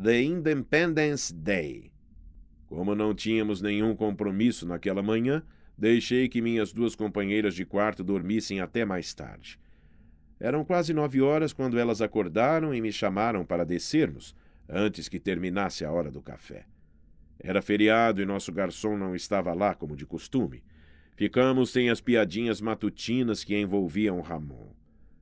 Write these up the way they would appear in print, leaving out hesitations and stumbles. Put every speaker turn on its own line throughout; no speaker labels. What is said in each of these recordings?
The Independence Day. Como não tínhamos nenhum compromisso naquela manhã, deixei que minhas duas companheiras de quarto dormissem até mais tarde. Eram quase 9 horas quando elas acordaram e me chamaram para descermos, antes que terminasse a hora do café. Era feriado e nosso garçom não estava lá como de costume. Ficamos sem as piadinhas matutinas que envolviam Ramon.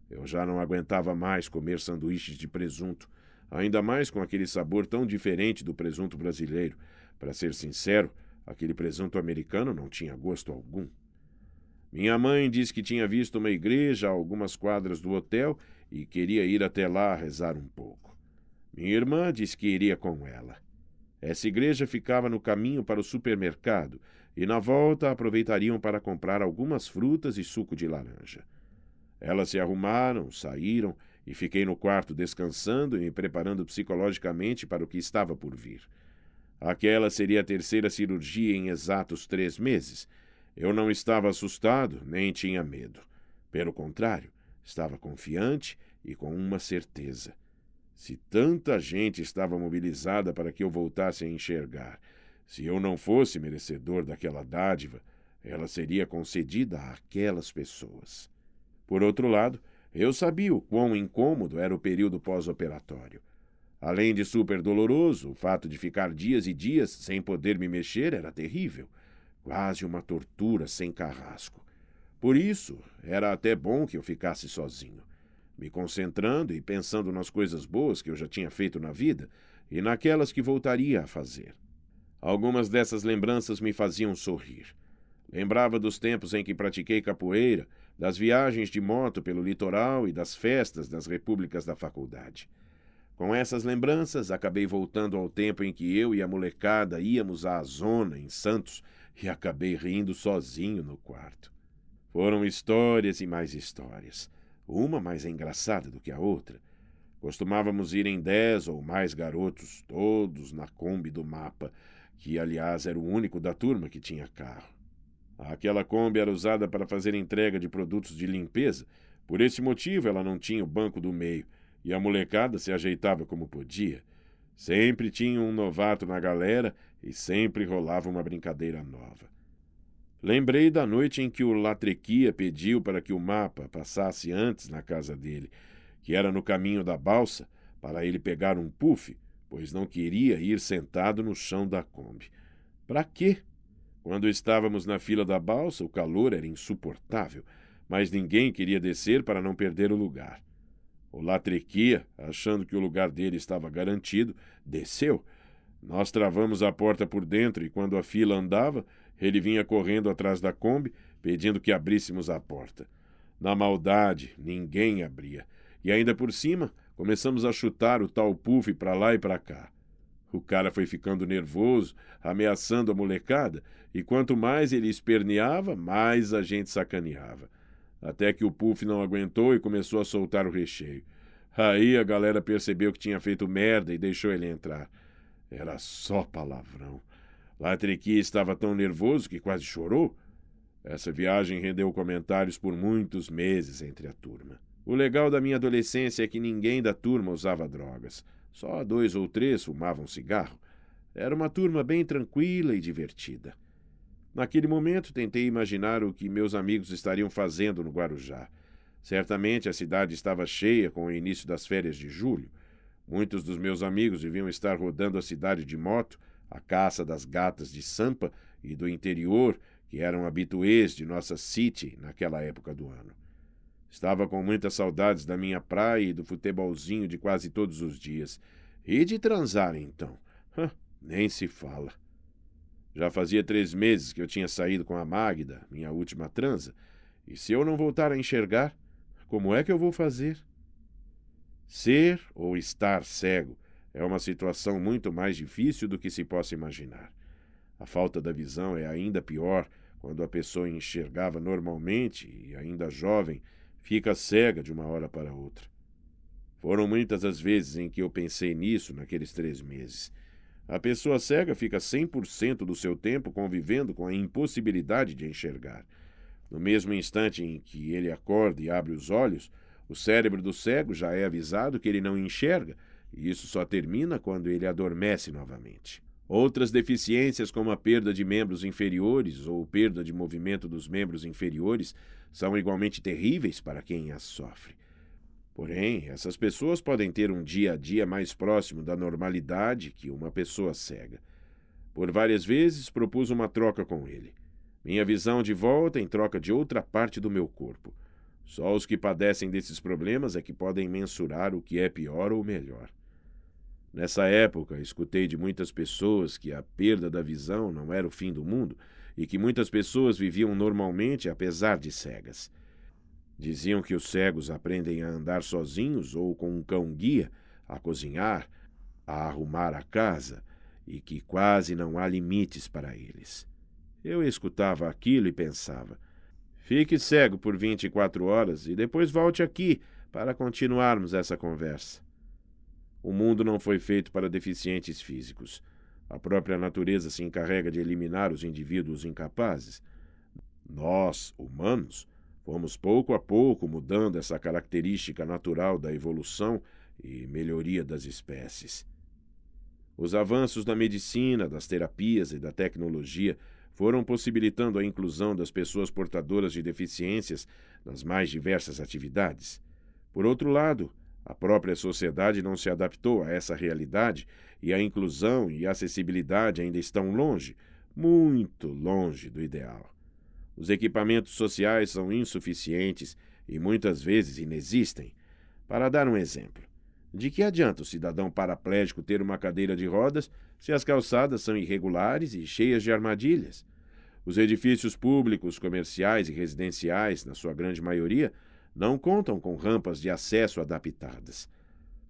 Eu já não aguentava mais comer sanduíches de presunto, ainda mais com aquele sabor tão diferente do presunto brasileiro. Para ser sincero, aquele presunto americano não tinha gosto algum. Minha mãe disse que tinha visto uma igreja a algumas quadras do hotel e queria ir até lá rezar um pouco. Minha irmã disse que iria com ela. Essa igreja ficava no caminho para o supermercado e, na volta, aproveitariam para comprar algumas frutas e suco de laranja. Elas se arrumaram, saíram e fiquei no quarto descansando e me preparando psicologicamente para o que estava por vir. Aquela seria a terceira cirurgia em exatos 3 meses. Eu não estava assustado, nem tinha medo. Pelo contrário, estava confiante e com uma certeza. Se tanta gente estava mobilizada para que eu voltasse a enxergar, se eu não fosse merecedor daquela dádiva, ela seria concedida àquelas pessoas. Por outro lado, eu sabia o quão incômodo era o período pós-operatório. Além de super doloroso, o fato de ficar dias e dias sem poder me mexer era terrível, quase uma tortura sem carrasco. Por isso, era até bom que eu ficasse sozinho, me concentrando e pensando nas coisas boas que eu já tinha feito na vida e naquelas que voltaria a fazer. Algumas dessas lembranças me faziam sorrir. Lembrava dos tempos em que pratiquei capoeira, das viagens de moto pelo litoral e das festas das repúblicas da faculdade. Com essas lembranças, acabei voltando ao tempo em que eu e a molecada íamos à zona, em Santos, e acabei rindo sozinho no quarto. Foram histórias e mais histórias, uma mais engraçada do que a outra. Costumávamos ir em 10 ou mais garotos, todos na Kombi do Mapa, que, aliás, era o único da turma que tinha carro. Aquela Kombi era usada para fazer entrega de produtos de limpeza, por esse motivo ela não tinha o banco do meio, e a molecada se ajeitava como podia. Sempre tinha um novato na galera e sempre rolava uma brincadeira nova. Lembrei da noite em que o Latrequia pediu para que o Mapa passasse antes na casa dele, que era no caminho da balsa, para ele pegar um puff, pois não queria ir sentado no chão da Kombi. Para quê? Quando estávamos na fila da balsa, o calor era insuportável, mas ninguém queria descer para não perder o lugar. O Latrequia, achando que o lugar dele estava garantido, desceu. Nós travamos a porta por dentro e, quando a fila andava, ele vinha correndo atrás da Kombi, pedindo que abríssemos a porta. Na maldade, ninguém abria. E ainda por cima, começamos a chutar o tal puff para lá e para cá. O cara foi ficando nervoso, ameaçando a molecada, e quanto mais ele esperneava, mais a gente sacaneava. Até que o puff não aguentou e começou a soltar o recheio. Aí a galera percebeu que tinha feito merda e deixou ele entrar. Era só palavrão. Latrequia estava tão nervoso que quase chorou. Essa viagem rendeu comentários por muitos meses entre a turma. O legal da minha adolescência é que ninguém da turma usava drogas. Só 2 ou 3 fumavam cigarro. Era uma turma bem tranquila e divertida. Naquele momento, tentei imaginar o que meus amigos estariam fazendo no Guarujá. Certamente a cidade estava cheia com o início das férias de julho. Muitos dos meus amigos deviam estar rodando a cidade de moto, à caça das gatas de Sampa e do interior, que eram habituês de nossa city naquela época do ano. Estava com muitas saudades da minha praia e do futebolzinho de quase todos os dias. E de transar, então? Nem se fala. Já fazia 3 meses que eu tinha saído com a Magda, minha última transa, e se eu não voltar a enxergar, como é que eu vou fazer? Ser ou estar cego é uma situação muito mais difícil do que se possa imaginar. A falta da visão é ainda pior quando a pessoa enxergava normalmente e, ainda jovem, fica cega de uma hora para outra. Foram muitas as vezes em que eu pensei nisso naqueles 3 meses. A pessoa cega fica 100% do seu tempo convivendo com a impossibilidade de enxergar. No mesmo instante em que ele acorda e abre os olhos, o cérebro do cego já é avisado que ele não enxerga e isso só termina quando ele adormece novamente. Outras deficiências, como a perda de membros inferiores ou perda de movimento dos membros inferiores, são igualmente terríveis para quem as sofre. Porém, essas pessoas podem ter um dia a dia mais próximo da normalidade que uma pessoa cega. Por várias vezes propus uma troca com ele. Minha visão de volta em troca de outra parte do meu corpo. Só os que padecem desses problemas é que podem mensurar o que é pior ou melhor. Nessa época, escutei de muitas pessoas que a perda da visão não era o fim do mundo e que muitas pessoas viviam normalmente apesar de cegas. Diziam que os cegos aprendem a andar sozinhos ou com um cão-guia, a cozinhar, a arrumar a casa, e que quase não há limites para eles. Eu escutava aquilo e pensava: fique cego por 24 horas e depois volte aqui para continuarmos essa conversa. O mundo não foi feito para deficientes físicos. A própria natureza se encarrega de eliminar os indivíduos incapazes. Nós, humanos, fomos pouco a pouco mudando essa característica natural da evolução e melhoria das espécies. Os avanços da medicina, das terapias e da tecnologia foram possibilitando a inclusão das pessoas portadoras de deficiências nas mais diversas atividades. Por outro lado, a própria sociedade não se adaptou a essa realidade e a inclusão e a acessibilidade ainda estão longe, muito longe do ideal. Os equipamentos sociais são insuficientes e muitas vezes inexistem. Para dar um exemplo, de que adianta o cidadão paraplégico ter uma cadeira de rodas se as calçadas são irregulares e cheias de armadilhas? Os edifícios públicos, comerciais e residenciais, na sua grande maioria, não contam com rampas de acesso adaptadas.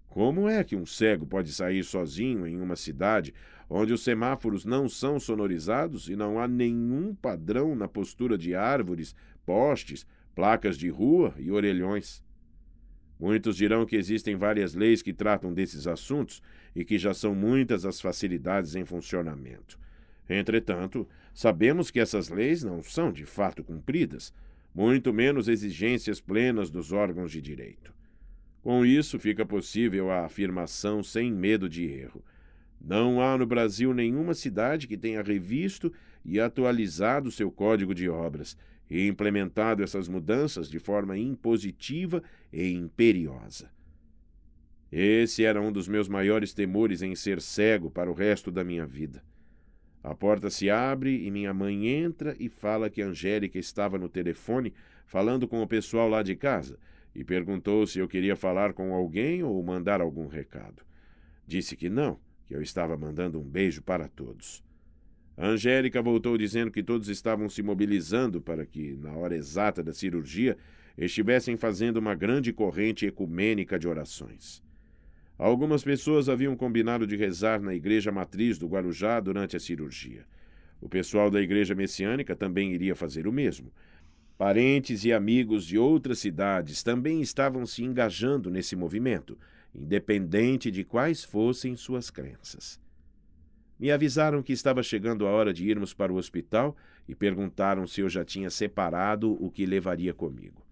Como é que um cego pode sair sozinho em uma cidade onde os semáforos não são sonorizados e não há nenhum padrão na postura de árvores, postes, placas de rua e orelhões? Muitos dirão que existem várias leis que tratam desses assuntos e que já são muitas as facilidades em funcionamento. Entretanto, sabemos que essas leis não são de fato cumpridas, muito menos exigências plenas dos órgãos de direito. Com isso, fica possível a afirmação sem medo de erro: não há no Brasil nenhuma cidade que tenha revisto e atualizado seu Código de Obras e implementado essas mudanças de forma impositiva e imperiosa. Esse era um dos meus maiores temores em ser cego para o resto da minha vida. A porta se abre e minha mãe entra e fala que Angélica estava no telefone falando com o pessoal lá de casa e perguntou se eu queria falar com alguém ou mandar algum recado. Disse que não, que eu estava mandando um beijo para todos. A Angélica voltou dizendo que todos estavam se mobilizando para que, na hora exata da cirurgia, estivessem fazendo uma grande corrente ecumênica de orações. Algumas pessoas haviam combinado de rezar na igreja matriz do Guarujá durante a cirurgia. O pessoal da igreja messiânica também iria fazer o mesmo. Parentes e amigos de outras cidades também estavam se engajando nesse movimento, independente de quais fossem suas crenças. Me avisaram que estava chegando a hora de irmos para o hospital e perguntaram se eu já tinha separado o que levaria comigo.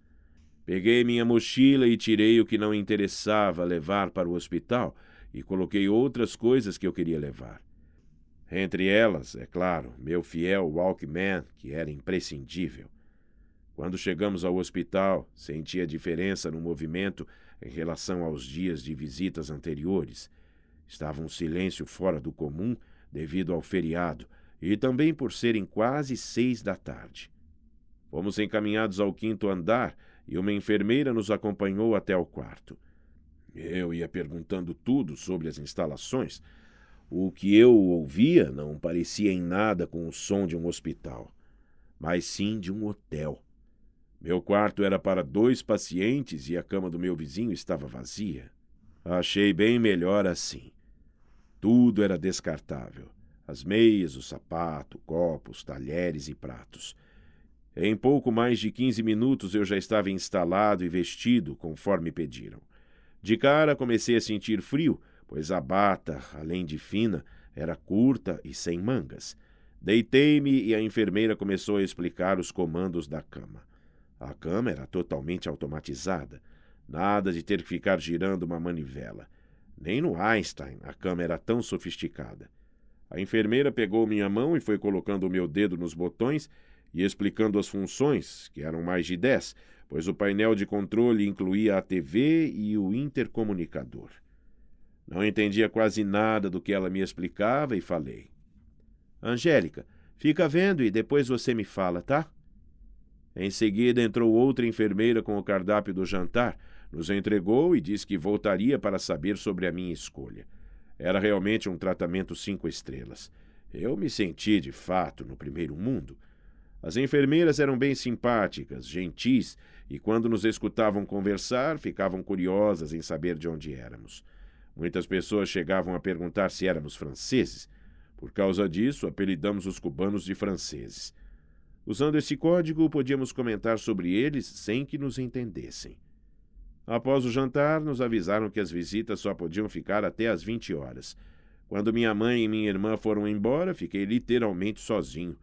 Peguei minha mochila e tirei o que não interessava levar para o hospital e coloquei outras coisas que eu queria levar. Entre elas, é claro, meu fiel Walkman, que era imprescindível. Quando chegamos ao hospital, senti a diferença no movimento em relação aos dias de visitas anteriores. Estava um silêncio fora do comum devido ao feriado e também por serem quase 6 da tarde. Fomos encaminhados ao 5º andar e uma enfermeira nos acompanhou até o quarto. Eu ia perguntando tudo sobre as instalações. O que eu ouvia não parecia em nada com o som de um hospital, mas sim de um hotel. Meu quarto era para 2 pacientes e a cama do meu vizinho estava vazia. Achei bem melhor assim. Tudo era descartável. As meias, o sapato, copos, talheres e pratos. Em pouco mais de 15 minutos eu já estava instalado e vestido, conforme pediram. De cara comecei a sentir frio, pois a bata, além de fina, era curta e sem mangas. Deitei-me e a enfermeira começou a explicar os comandos da cama. A cama era totalmente automatizada. Nada de ter que ficar girando uma manivela. Nem no Einstein a cama era tão sofisticada. A enfermeira pegou minha mão e foi colocando o meu dedo nos botões e explicando as funções, que eram mais de 10, pois o painel de controle incluía a TV e o intercomunicador. Não entendia quase nada do que ela me explicava e falei: Angélica, fica vendo e depois você me fala, tá? Em seguida entrou outra enfermeira com o cardápio do jantar, nos entregou e disse que voltaria para saber sobre a minha escolha. Era realmente um tratamento 5 estrelas. Eu me senti, de fato, no primeiro mundo. As enfermeiras eram bem simpáticas, gentis, e quando nos escutavam conversar, ficavam curiosas em saber de onde éramos. Muitas pessoas chegavam a perguntar se éramos franceses. Por causa disso, apelidamos os cubanos de franceses. Usando esse código, podíamos comentar sobre eles sem que nos entendessem. Após o jantar, nos avisaram que as visitas só podiam ficar até às 20 horas. Quando minha mãe e minha irmã foram embora, fiquei literalmente sozinho.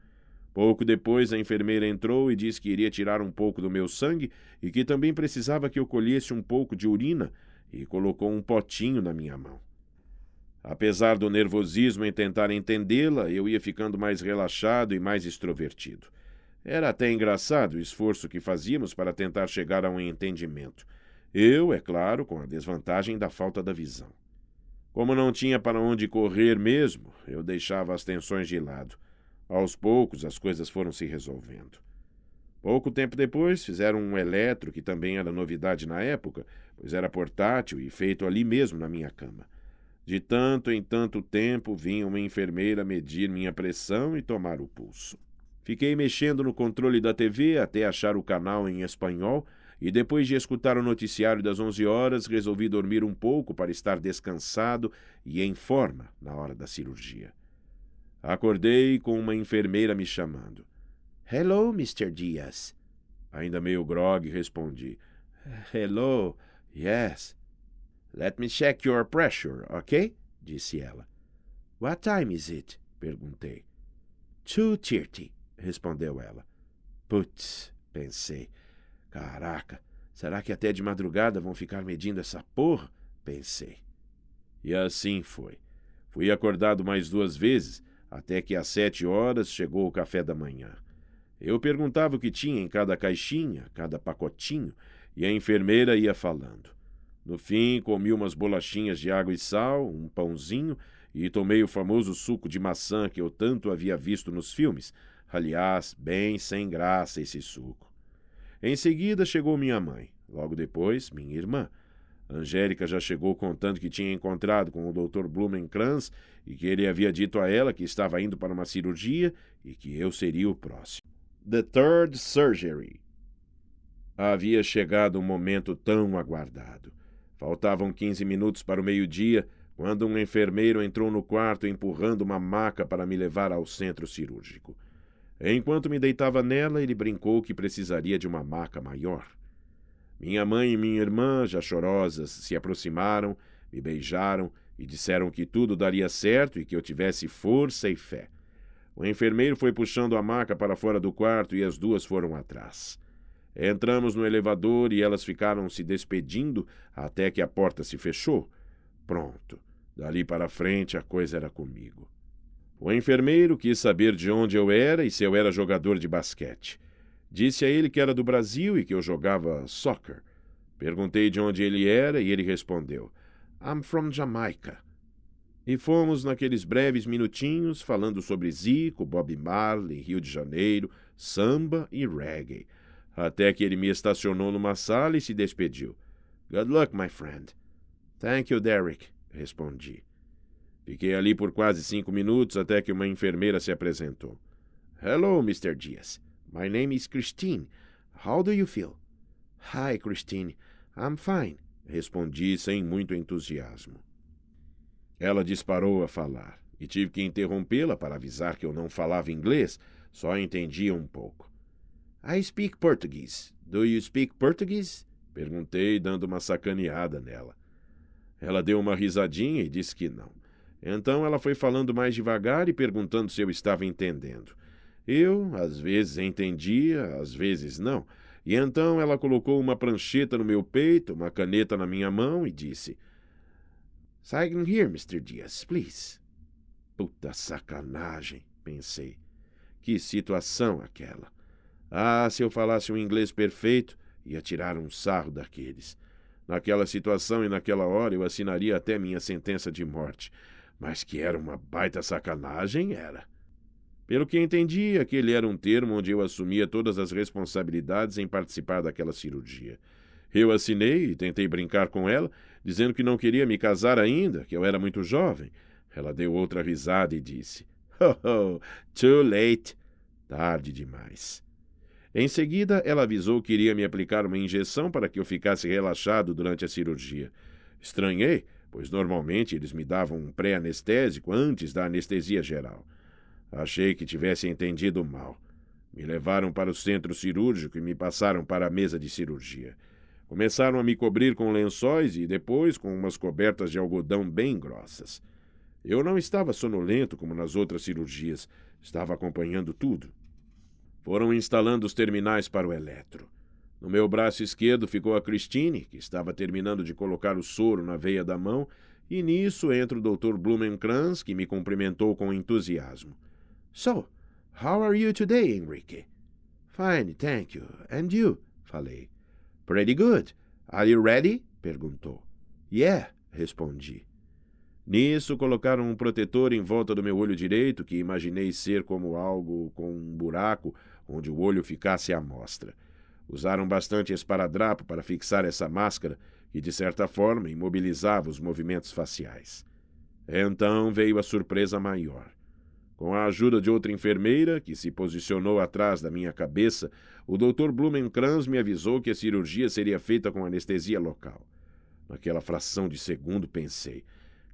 Pouco depois, a enfermeira entrou e disse que iria tirar um pouco do meu sangue e que também precisava que eu colhesse um pouco de urina, e colocou um potinho na minha mão. Apesar do nervosismo em tentar entendê-la, eu ia ficando mais relaxado e mais extrovertido. Era até engraçado o esforço que fazíamos para tentar chegar a um entendimento. Eu, é claro, com a desvantagem da falta da visão. Como não tinha para onde correr mesmo, eu deixava as tensões de lado. Aos poucos, as coisas foram se resolvendo. Pouco tempo depois, fizeram um eletro, que também era novidade na época, pois era portátil e feito ali mesmo na minha cama. De tanto em tanto tempo, vinha uma enfermeira medir minha pressão e tomar o pulso. Fiquei mexendo no controle da TV até achar o canal em espanhol e depois de escutar o noticiário das 11 horas, resolvi dormir um pouco para estar descansado e em forma na hora da cirurgia. Acordei com uma enfermeira me chamando. Hello, Mr. Diaz. Ainda meio grogue, respondi. Hello, yes. Let me check your pressure, ok? Disse ela. What time is it? Perguntei. 2:30, respondeu ela. Putz, pensei. Caraca, será que até de madrugada vão ficar medindo essa porra? Pensei. E assim foi. Fui acordado mais 2 vezes, até que às 7 horas chegou o café da manhã. Eu perguntava o que tinha em cada caixinha, cada pacotinho, e a enfermeira ia falando. No fim, comi umas bolachinhas de água e sal, um pãozinho e tomei o famoso suco de maçã que eu tanto havia visto nos filmes. Aliás, bem sem graça esse suco. Em seguida chegou minha mãe. Logo depois, minha irmã. Angélica já chegou contando que tinha encontrado com o Dr. Blumenkranz e que ele havia dito a ela que estava indo para uma cirurgia e que eu seria o próximo. The Third Surgery. Havia chegado um momento tão aguardado. Faltavam 15 minutos para o meio-dia, quando um enfermeiro entrou no quarto empurrando uma maca para me levar ao centro cirúrgico. Enquanto me deitava nela, ele brincou que precisaria de uma maca maior. Minha mãe e minha irmã, já chorosas, se aproximaram, me beijaram e disseram que tudo daria certo e que eu tivesse força e fé. O enfermeiro foi puxando a maca para fora do quarto e as duas foram atrás. Entramos no elevador e elas ficaram se despedindo até que a porta se fechou. Pronto, dali para frente a coisa era comigo. O enfermeiro quis saber de onde eu era e se eu era jogador de basquete. Disse a ele que era do Brasil e que eu jogava soccer. Perguntei de onde ele era e ele respondeu: I'm from Jamaica. E fomos naqueles breves minutinhos falando sobre Zico, Bob Marley, Rio de Janeiro, samba e reggae, até que ele me estacionou numa sala e se despediu. Good luck, my friend. Thank you, Derek, respondi. Fiquei ali por quase 5 minutos até que uma enfermeira se apresentou. Hello, Mr. Diaz. My name is Christine. How do you feel? Hi, Christine. I'm fine, respondi sem muito entusiasmo. Ela disparou a falar e tive que interrompê-la para avisar que eu não falava inglês, só entendia um pouco. I speak Portuguese. Do you speak Portuguese? Perguntei, dando uma sacaneada nela. Ela deu uma risadinha e disse que não. Então ela foi falando mais devagar e perguntando se eu estava entendendo. Eu, às vezes, entendia, às vezes não. E então ela colocou uma prancheta no meu peito, uma caneta na minha mão e disse: Sign here, Mr. Diaz, please. Puta sacanagem, pensei. Que situação aquela. Ah, se eu falasse um inglês perfeito, ia tirar um sarro daqueles. Naquela situação e naquela hora eu assinaria até minha sentença de morte. Mas que era uma baita sacanagem, era. Pelo que entendi, aquele era um termo onde eu assumia todas as responsabilidades em participar daquela cirurgia. Eu assinei e tentei brincar com ela, dizendo que não queria me casar ainda, que eu era muito jovem. Ela deu outra risada e disse, "Oh, too late." Tarde demais. Em seguida, ela avisou que iria me aplicar uma injeção para que eu ficasse relaxado durante a cirurgia. Estranhei, pois normalmente eles me davam um pré-anestésico antes da anestesia geral. Achei que tivesse entendido mal. Me levaram para o centro cirúrgico e me passaram para a mesa de cirurgia. Começaram a me cobrir com lençóis e depois com umas cobertas de algodão bem grossas. Eu não estava sonolento como nas outras cirurgias. Estava acompanhando tudo. Foram instalando os terminais para o eletro. No meu braço esquerdo ficou a Christine, que estava terminando de colocar o soro na veia da mão, e nisso entra o Dr. Blumenkranz, que me cumprimentou com entusiasmo. "So, how are you today, Enrique?" "Fine, thank you. And you?" falei. "Pretty good. Are you ready?" perguntou. "Yeah," respondi. Nisso, colocaram um protetor em volta do meu olho direito, que imaginei ser como algo com um buraco onde o olho ficasse à mostra. Usaram bastante esparadrapo para fixar essa máscara, que, de certa forma, imobilizava os movimentos faciais. Então veio a surpresa maior. Com a ajuda de outra enfermeira, que se posicionou atrás da minha cabeça, o Dr. Blumenkranz me avisou que a cirurgia seria feita com anestesia local. Naquela fração de segundo pensei,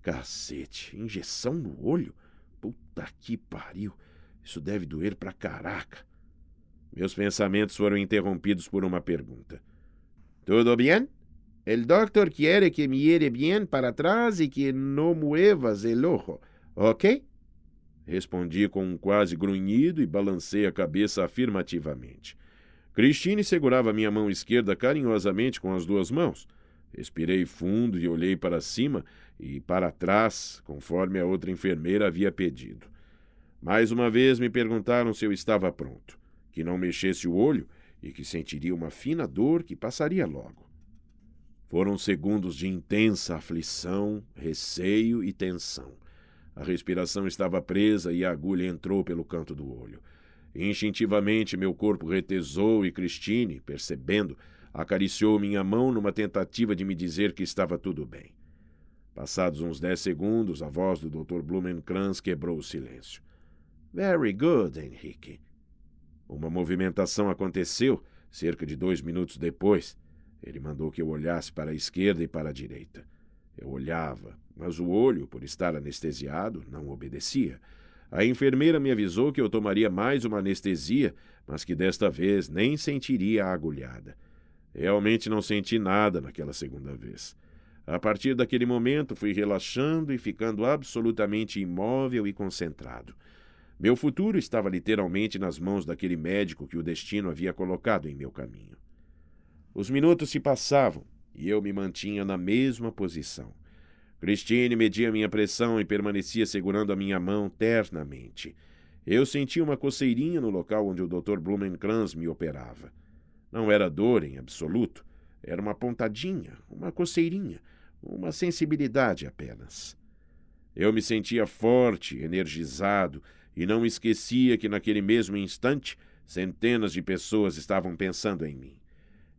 cacete, injeção no olho? Puta que pariu, isso deve doer pra caraca. Meus pensamentos foram interrompidos por uma pergunta. "Tudo bem? El doctor quiere que mire bien para atrás e que no muevas el ojo, ok?" Respondi com um quase grunhido e balancei a cabeça afirmativamente. Christine segurava minha mão esquerda carinhosamente com as duas mãos. Respirei fundo e olhei para cima e para trás, conforme a outra enfermeira havia pedido. Mais uma vez me perguntaram se eu estava pronto, que não mexesse o olho e que sentiria uma fina dor que passaria logo. Foram segundos de intensa aflição, receio e tensão. A respiração estava presa e a agulha entrou pelo canto do olho. Instintivamente meu corpo retesou e Christine, percebendo, acariciou minha mão numa tentativa de me dizer que estava tudo bem. Passados uns 10 segundos, a voz do Dr. Blumenkranz quebrou o silêncio. "Very good, Henrique." Uma movimentação aconteceu, cerca de 2 minutos depois. Ele mandou que eu olhasse para a esquerda e para a direita. Eu olhava, mas o olho, por estar anestesiado, não obedecia. A enfermeira me avisou que eu tomaria mais uma anestesia, mas que desta vez nem sentiria a agulhada. Realmente não senti nada naquela segunda vez. A partir daquele momento, fui relaxando e ficando absolutamente imóvel e concentrado. Meu futuro estava literalmente nas mãos daquele médico que o destino havia colocado em meu caminho. Os minutos se passavam e eu me mantinha na mesma posição. Christine media minha pressão e permanecia segurando a minha mão ternamente. Eu sentia uma coceirinha no local onde o Dr. Blumenkranz me operava. Não era dor em absoluto, era uma pontadinha, uma coceirinha, uma sensibilidade apenas. Eu me sentia forte, energizado, e não esquecia que naquele mesmo instante centenas de pessoas estavam pensando em mim.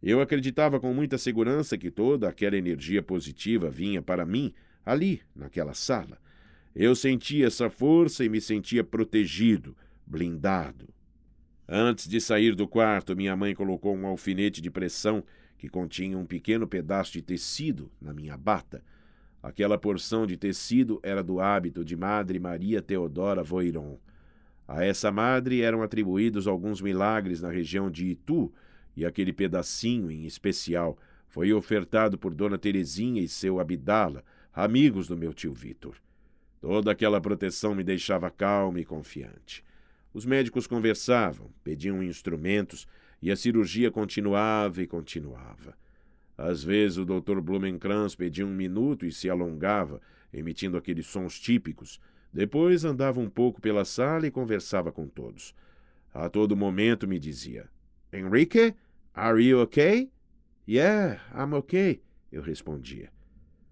Eu acreditava com muita segurança que toda aquela energia positiva vinha para mim, ali, naquela sala. Eu sentia essa força e me sentia protegido, blindado. Antes de sair do quarto, minha mãe colocou um alfinete de pressão que continha um pequeno pedaço de tecido na minha bata. Aquela porção de tecido era do hábito de Madre Maria Teodora Voiron. A essa madre eram atribuídos alguns milagres na região de Itu, e aquele pedacinho, em especial, foi ofertado por Dona Terezinha e seu Abdala, amigos do meu tio Vítor. Toda aquela proteção me deixava calmo e confiante. Os médicos conversavam, pediam instrumentos, e a cirurgia continuava e continuava. Às vezes o Dr. Blumenkranz pedia 1 minuto e se alongava, emitindo aqueles sons típicos. Depois andava um pouco pela sala e conversava com todos. A todo momento me dizia: "Enrique, are you okay?" "Yeah, I'm okay", eu respondia.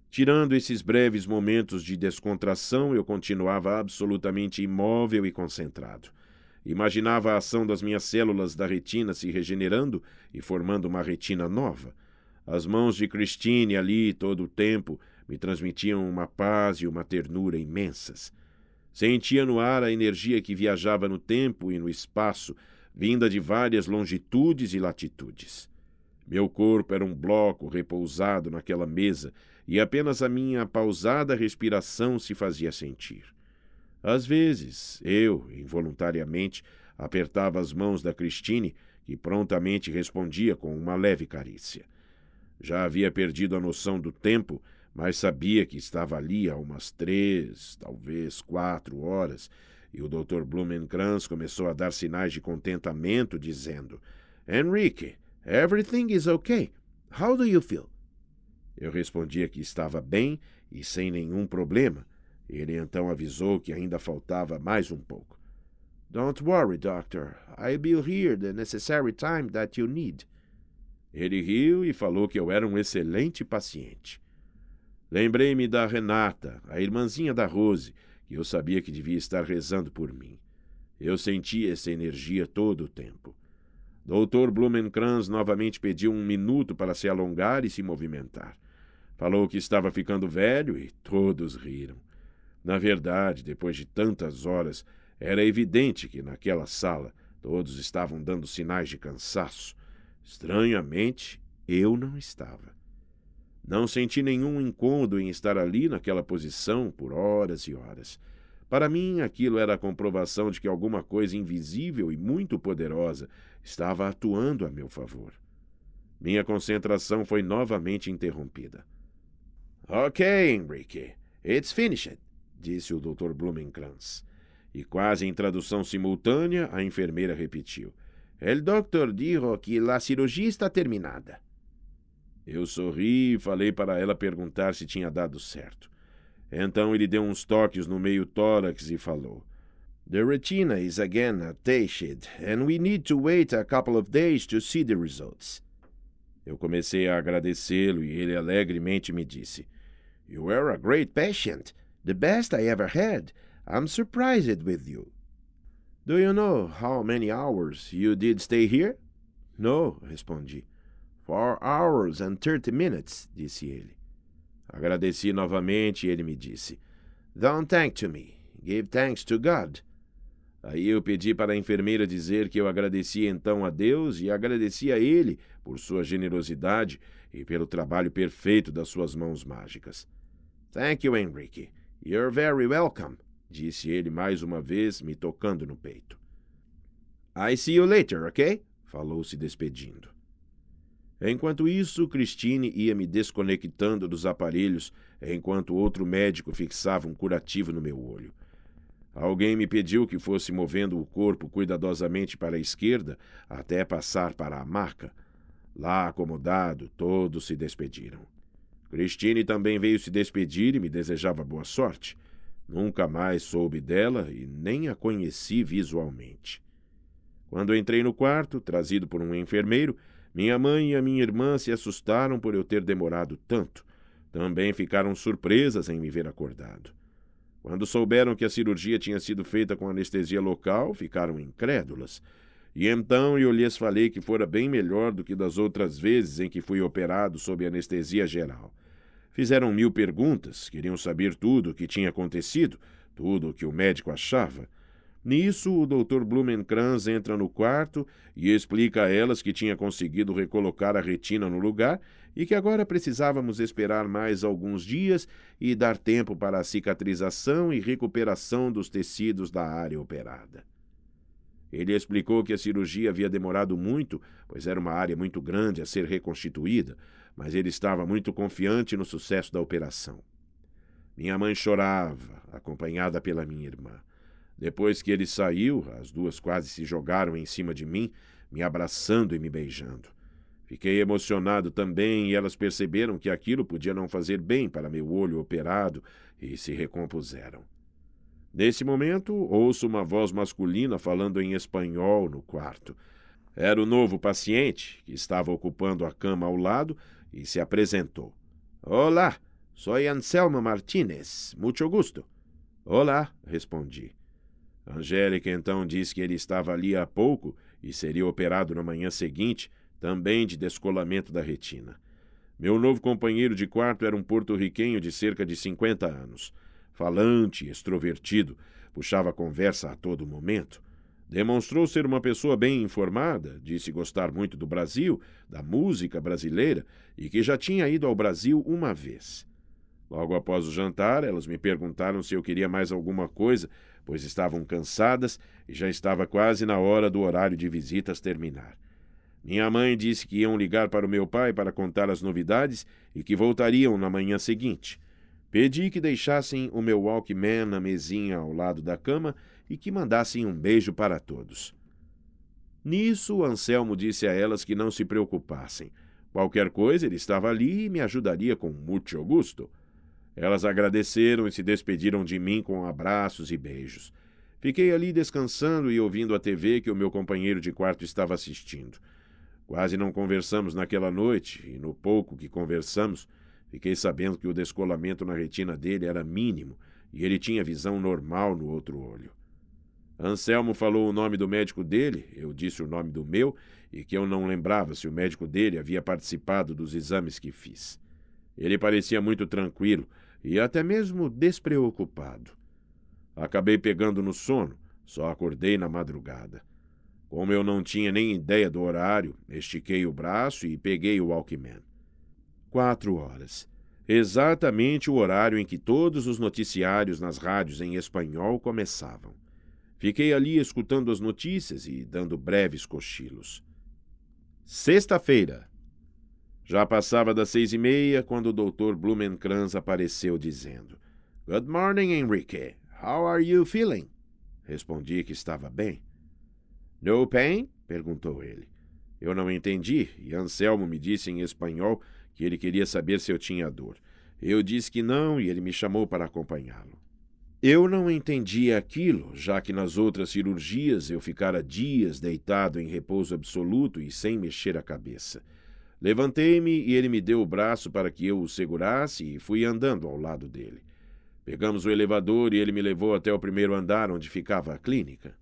Tirando esses breves momentos de descontração, eu continuava absolutamente imóvel e concentrado. Imaginava a ação das minhas células da retina se regenerando e formando uma retina nova. As mãos de Christine ali todo o tempo me transmitiam uma paz e uma ternura imensas. Sentia no ar a energia que viajava no tempo e no espaço, vinda de várias longitudes e latitudes. Meu corpo era um bloco repousado naquela mesa e apenas a minha pausada respiração se fazia sentir. Às vezes, eu, involuntariamente, apertava as mãos da Christine, que prontamente respondia com uma leve carícia. Já havia perdido a noção do tempo, mas sabia que estava ali há umas 3, talvez 4 horas, e o Dr. Blumenkranz começou a dar sinais de contentamento, dizendo: "Enrique, everything is okay. How do you feel?" Eu respondia que estava bem e sem nenhum problema. Ele então avisou que ainda faltava mais um pouco. "Don't worry, doctor. I will here the necessary time that you need." Ele riu e falou que eu era um excelente paciente. Lembrei-me da Renata, a irmãzinha da Rose, que eu sabia que devia estar rezando por mim. Eu sentia essa energia todo o tempo. Dr. Blumenkranz novamente pediu 1 minuto para se alongar e se movimentar. Falou que estava ficando velho e todos riram. Na verdade, depois de tantas horas, era evidente que naquela sala todos estavam dando sinais de cansaço. Estranhamente, eu não estava. Não senti nenhum incômodo em estar ali naquela posição por horas e horas. Para mim, aquilo era a comprovação de que alguma coisa invisível e muito poderosa estava atuando a meu favor. Minha concentração foi novamente interrompida. "Okay, Enrique, it's finished", disse o Dr. Blumenkranz. E quase em tradução simultânea, a enfermeira repetiu: "El doctor dijo que la cirurgia está terminada." Eu sorri e falei para ela perguntar se tinha dado certo. Então ele deu uns toques no meio-tórax e falou: "The retina is again attached, and we need to wait a couple of days to see the results." Eu comecei a agradecê-lo e ele alegremente me disse: "You were a great patient, the best I ever had. I'm surprised with you." "Do you know how many hours you did stay here?" "No", respondi. 4 hours and 30 minutes, disse ele. Agradeci novamente e ele me disse: "Don't thank to me, give thanks to God." Aí eu pedi para a enfermeira dizer que eu agradecia então a Deus e agradecia a ele por sua generosidade e pelo trabalho perfeito das suas mãos mágicas. "Thank you, Enrique. You're very welcome", disse ele mais uma vez, me tocando no peito. "I see you later, ok?" falou se despedindo. Enquanto isso, Christine ia me desconectando dos aparelhos, enquanto outro médico fixava um curativo no meu olho. Alguém me pediu que fosse movendo o corpo cuidadosamente para a esquerda até passar para a maca. Lá, acomodado, todos se despediram. Christine também veio se despedir e me desejava boa sorte. Nunca mais soube dela e nem a conheci visualmente. Quando entrei no quarto, trazido por um enfermeiro, minha mãe e a minha irmã se assustaram por eu ter demorado tanto. Também ficaram surpresas em me ver acordado. Quando souberam que a cirurgia tinha sido feita com anestesia local, ficaram incrédulas. E então eu lhes falei que fora bem melhor do que das outras vezes em que fui operado sob anestesia geral. Fizeram 1000 perguntas, queriam saber tudo o que tinha acontecido, tudo o que o médico achava. Nisso, o Dr. Blumenkranz entra no quarto e explica a elas que tinha conseguido recolocar a retina no lugar e que agora precisávamos esperar mais alguns dias e dar tempo para a cicatrização e recuperação dos tecidos da área operada. Ele explicou que a cirurgia havia demorado muito, pois era uma área muito grande a ser reconstituída, mas ele estava muito confiante no sucesso da operação. Minha mãe chorava, acompanhada pela minha irmã. Depois que ele saiu, as duas quase se jogaram em cima de mim, me abraçando e me beijando. Fiquei emocionado também e elas perceberam que aquilo podia não fazer bem para meu olho operado e se recompuseram. Nesse momento, ouço uma voz masculina falando em espanhol no quarto. Era o novo paciente, que estava ocupando a cama ao lado, e se apresentou. Olá, soy Anselmo Martínez, mucho gusto. Olá, respondi. Angélica então disse que ele estava ali há pouco e seria operado na manhã seguinte, também de descolamento da retina. Meu novo companheiro de quarto era um porto-riquenho de cerca de 50 anos. Falante, extrovertido, puxava a conversa a todo momento. Demonstrou ser uma pessoa bem informada, disse gostar muito do Brasil, da música brasileira e que já tinha ido ao Brasil uma vez. Logo após o jantar, elas me perguntaram se eu queria mais alguma coisa, pois estavam cansadas e já estava quase na hora do horário de visitas terminar. Minha mãe disse que iam ligar para o meu pai para contar as novidades e que voltariam na manhã seguinte. Pedi que deixassem o meu Walkman na mesinha ao lado da cama e que mandassem um beijo para todos. Nisso, Anselmo disse a elas que não se preocupassem. Qualquer coisa, ele estava ali e me ajudaria com muito gosto. Elas agradeceram e se despediram de mim com abraços e beijos. Fiquei ali descansando e ouvindo a TV que o meu companheiro de quarto estava assistindo. Quase não conversamos naquela noite, e no pouco que conversamos, fiquei sabendo que o descolamento na retina dele era mínimo e ele tinha visão normal no outro olho. Anselmo falou o nome do médico dele, eu disse o nome do meu, e que eu não lembrava se o médico dele havia participado dos exames que fiz. Ele parecia muito tranquilo e até mesmo despreocupado. Acabei pegando no sono, só acordei na madrugada. Como eu não tinha nem ideia do horário, estiquei o braço e peguei o Walkman. 4 horas. Exatamente o horário em que todos os noticiários nas rádios em espanhol começavam. Fiquei ali escutando as notícias e dando breves cochilos. Sexta-feira. Já passava das 6:30 quando o Dr. Blumenkranz apareceu dizendo: Good morning, Enrique. How are you feeling? Respondi que estava bem. No pain? Perguntou ele. Eu não entendi e Anselmo me disse em espanhol que ele queria saber se eu tinha dor. Eu disse que não e ele me chamou para acompanhá-lo. Eu não entendia aquilo, já que nas outras cirurgias eu ficara dias deitado em repouso absoluto e sem mexer a cabeça. Levantei-me e ele me deu o braço para que eu o segurasse e fui andando ao lado dele. Pegamos o elevador e ele me levou até o primeiro andar onde ficava a clínica.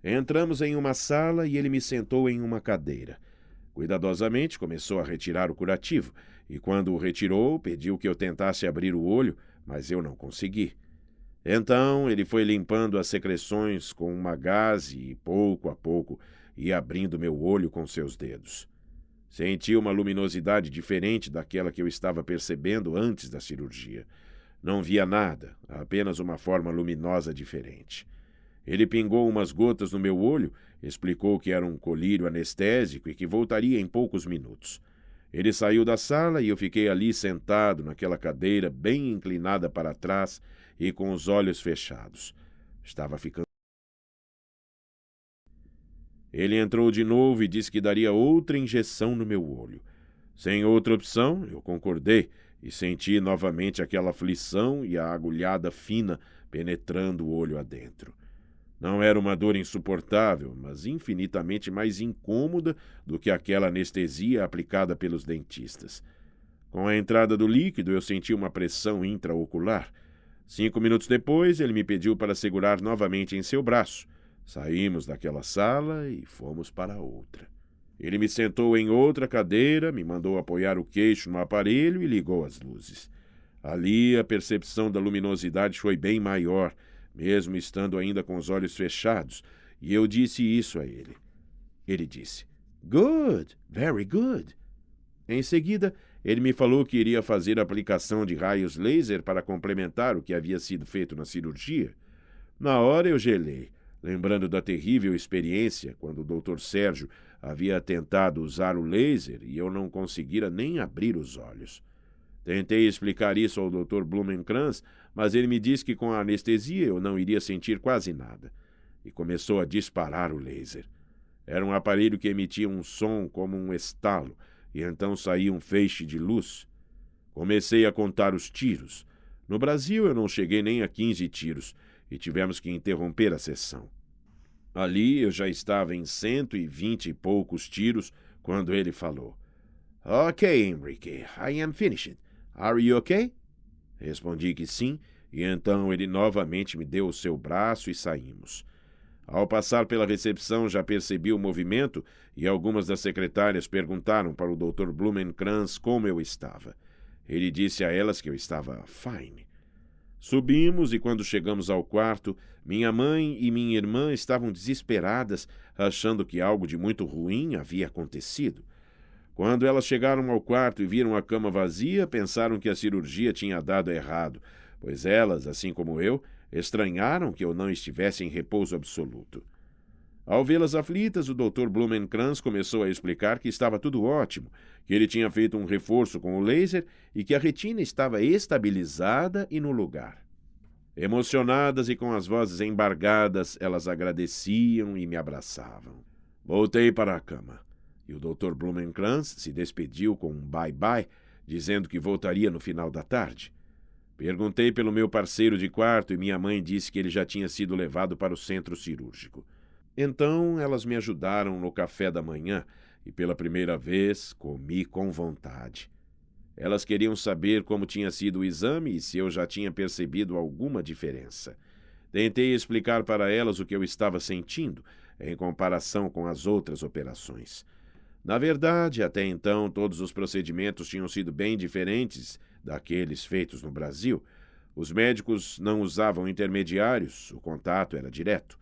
Entramos em uma sala e ele me sentou em uma cadeira. Cuidadosamente começou a retirar o curativo e, quando o retirou, pediu que eu tentasse abrir o olho, mas eu não consegui. Então ele foi limpando as secreções com uma gaze e, pouco a pouco, ia abrindo meu olho com seus dedos. Senti uma luminosidade diferente daquela que eu estava percebendo antes da cirurgia. Não via nada, apenas uma forma luminosa diferente. Ele pingou umas gotas no meu olho, explicou que era um colírio anestésico e que voltaria em poucos minutos. Ele saiu da sala e eu fiquei ali sentado naquela cadeira bem inclinada para trás e com os olhos fechados. Estava ficando. Ele entrou de novo e disse que daria outra injeção no meu olho. Sem outra opção, eu concordei e senti novamente aquela aflição e a agulhada fina penetrando o olho adentro. Não era uma dor insuportável, mas infinitamente mais incômoda do que aquela anestesia aplicada pelos dentistas. Com a entrada do líquido, eu senti uma pressão intraocular. 5 minutos depois, ele me pediu para segurar novamente em seu braço. Saímos daquela sala e fomos para outra. Ele me sentou em outra cadeira, me mandou apoiar o queixo no aparelho e ligou as luzes. Ali, a percepção da luminosidade foi bem maior, mesmo estando ainda com os olhos fechados, e eu disse isso a ele. Ele disse, Good, very good. Em seguida, ele me falou que iria fazer a aplicação de raios laser para complementar o que havia sido feito na cirurgia. Na hora eu gelei, lembrando da terrível experiência quando o Dr. Sérgio havia tentado usar o laser e eu não conseguira nem abrir os olhos. Tentei explicar isso ao Dr. Blumenkranz, mas ele me disse que com a anestesia eu não iria sentir quase nada. E começou a disparar o laser. Era um aparelho que emitia um som como um estalo, e então saía um feixe de luz. Comecei a contar os tiros. No Brasil eu não cheguei nem a 15 tiros e tivemos que interromper a sessão. Ali eu já estava em 120 e poucos tiros quando ele falou: "Ok, Henrique, I am finished. Are you okay?" Respondi que sim, e então ele novamente me deu o seu braço e saímos. Ao passar pela recepção já percebi o movimento e algumas das secretárias perguntaram para o Dr. Blumenkranz como eu estava. Ele disse a elas que eu estava fine. Subimos e quando chegamos ao quarto, minha mãe e minha irmã estavam desesperadas, achando que algo de muito ruim havia acontecido. Quando elas chegaram ao quarto e viram a cama vazia, pensaram que a cirurgia tinha dado errado, pois elas, assim como eu, estranharam que eu não estivesse em repouso absoluto. Ao vê-las aflitas, o Dr. Blumenkranz começou a explicar que estava tudo ótimo, que ele tinha feito um reforço com o laser e que a retina estava estabilizada e no lugar. Emocionadas e com as vozes embargadas, elas agradeciam e me abraçavam. Voltei para a cama e o Dr. Blumenkranz se despediu com um bye-bye, dizendo que voltaria no final da tarde. Perguntei pelo meu parceiro de quarto e minha mãe disse que ele já tinha sido levado para o centro cirúrgico. Então elas me ajudaram no café da manhã e pela primeira vez comi com vontade. Elas queriam saber como tinha sido o exame e se eu já tinha percebido alguma diferença. Tentei explicar para elas o que eu estava sentindo, em comparação com as outras operações. Na verdade, até então, todos os procedimentos tinham sido bem diferentes daqueles feitos no Brasil. Os médicos não usavam intermediários, o contato era direto.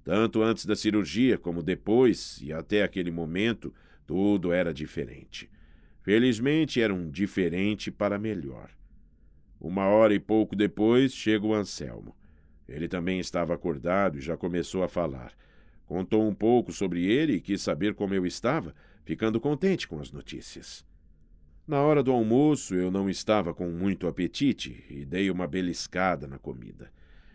Tanto antes da cirurgia como depois e até aquele momento, tudo era diferente. Felizmente, era um diferente para melhor. 1 hora e pouco depois, chega o Anselmo. Ele também estava acordado e já começou a falar. Contou um pouco sobre ele e quis saber como eu estava, ficando contente com as notícias. Na hora do almoço, eu não estava com muito apetite e dei uma beliscada na comida.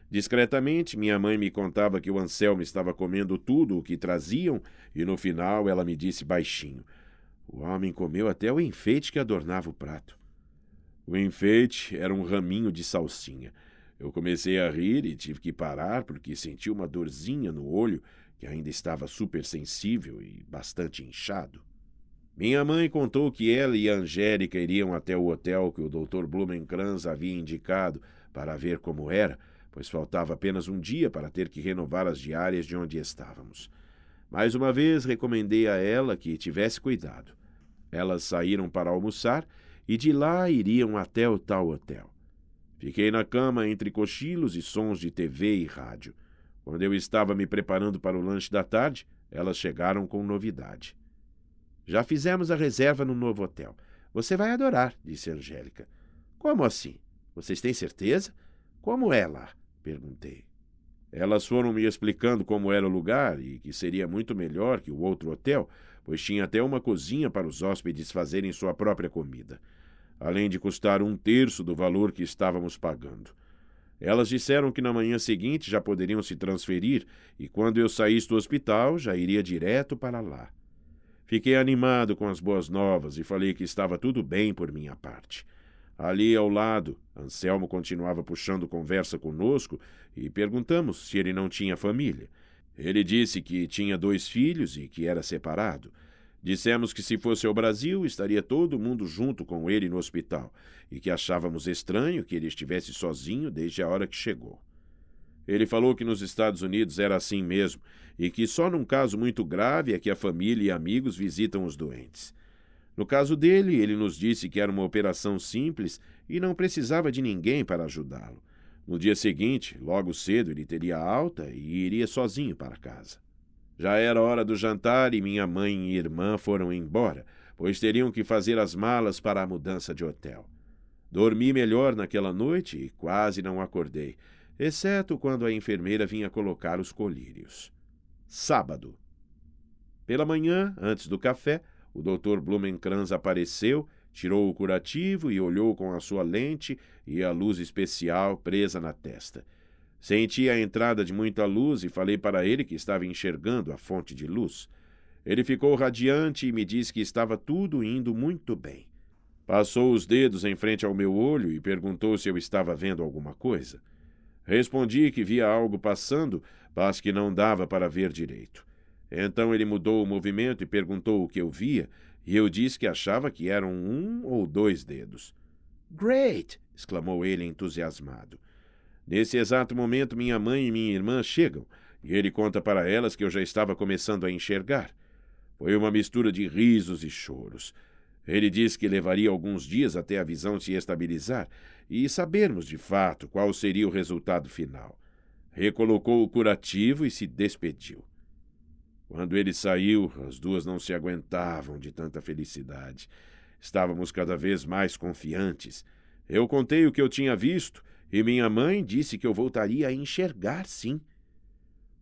Discretamente, minha mãe me contava que o Anselmo estava comendo tudo o que traziam e no final ela me disse baixinho: "O homem comeu até o enfeite que adornava o prato." O enfeite era um raminho de salsinha. Eu comecei a rir e tive que parar porque senti uma dorzinha no olho que ainda estava super sensível e bastante inchado. Minha mãe contou que ela e a Angélica iriam até o hotel que o Dr. Blumenkranz havia indicado para ver como era, pois faltava apenas um dia para ter que renovar as diárias de onde estávamos. Mais uma vez recomendei a ela que tivesse cuidado. Elas saíram para almoçar e de lá iriam até o tal hotel. Fiquei na cama entre cochilos e sons de TV e rádio. Quando eu estava me preparando para o lanche da tarde, elas chegaram com novidade. "Já fizemos a reserva no novo hotel. Você vai adorar", disse Angélica. "Como assim? Vocês têm certeza? Como é lá?" perguntei. Elas foram me explicando como era o lugar e que seria muito melhor que o outro hotel, pois tinha até uma cozinha para os hóspedes fazerem sua própria comida, além de custar 1/3 do valor que estávamos pagando. Elas disseram que na manhã seguinte já poderiam se transferir e quando eu saísse do hospital já iria direto para lá. Fiquei animado com as boas novas e falei que estava tudo bem por minha parte. Ali ao lado, Anselmo continuava puxando conversa conosco e perguntamos se ele não tinha família. Ele disse que tinha 2 filhos e que era separado. Dissemos que se fosse ao Brasil, estaria todo mundo junto com ele no hospital e que achávamos estranho que ele estivesse sozinho desde a hora que chegou. Ele falou que nos Estados Unidos era assim mesmo e que só num caso muito grave é que a família e amigos visitam os doentes. No caso dele, ele nos disse que era uma operação simples e não precisava de ninguém para ajudá-lo. No dia seguinte, logo cedo, ele teria alta e iria sozinho para casa. Já era hora do jantar e minha mãe e irmã foram embora, pois teriam que fazer as malas para a mudança de hotel. Dormi melhor naquela noite e quase não acordei, exceto quando a enfermeira vinha colocar os colírios. Sábado. Pela manhã, antes do café, o Dr. Blumenkranz apareceu, tirou o curativo e olhou com a sua lente e a luz especial presa na testa. Senti a entrada de muita luz e falei para ele que estava enxergando a fonte de luz. Ele ficou radiante e me disse que estava tudo indo muito bem. Passou os dedos em frente ao meu olho e perguntou se eu estava vendo alguma coisa. Respondi que via algo passando, mas que não dava para ver direito. Então ele mudou o movimento e perguntou o que eu via, e eu disse que achava que eram 1 ou 2 dedos. "Great!" exclamou ele entusiasmado. Nesse exato momento, minha mãe e minha irmã chegam, e ele conta para elas que eu já estava começando a enxergar. Foi uma mistura de risos e choros. Ele disse que levaria alguns dias até a visão se estabilizar e sabermos, de fato, qual seria o resultado final. Recolocou o curativo e se despediu. Quando ele saiu, as duas não se aguentavam de tanta felicidade. Estávamos cada vez mais confiantes. Eu contei o que eu tinha visto e minha mãe disse que eu voltaria a enxergar, sim.